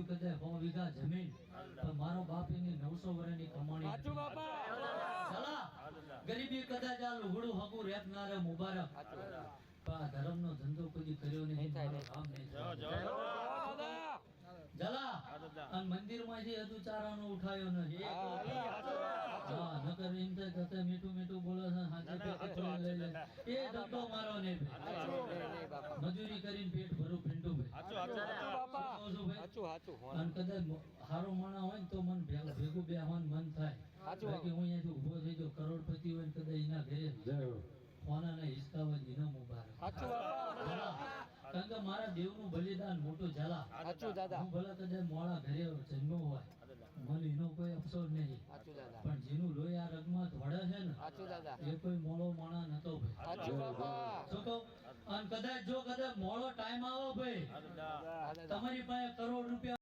કર્યું કદાચ 100 વીઘા જમીન પણ મારો બાપ એની 900 વર્ષની કમાણી સાચું બાપા ચલા ગરીબી કદાચ આ લુગડું હકું રેપ ના રે મુબારક પણ આ ધર્મનો ધંધો કોઈ કર્યો નહીં મારું કામ નહીં જલા અને મંદિરમાં જે હતું ચારાનો ઉઠાયો ને હા નકર એમ થાય કે મીઠું મીઠું બોલે છે હાથે કચરો લઈ લે એ ધંધો મારો નહીં ભાઈ મજૂરી કરીને પેટ ભરું પિંટુ ભાઈ અને કદાચ હારો માણા હોય ને તો મન ભેગું બેહવાનું મન થાય કે હું અહીંયાથી ઉભો થઈ ગયો કરોડપતિ હોય ને કદાચ એના ઘરે ફોનાના હિસકાવા જીનો મુબારક કારણ કે મારા દેવનું બલિદાન મોટું ઝાલા હું ભલે કદાચ મોડા ઘરે જન્મ્યો હોય મને એનો કોઈ અફસોસ નહીં પણ જેનું લોહી આ રગમાં ધોળે છે ને એ કોઈ મોડો મોણા નતો ભાઈ શું કહું અને કદાચ જો કદાચ મોડો ટાઈમ આવો ભાઈ તમારી પાસે કરોડ રૂપિયા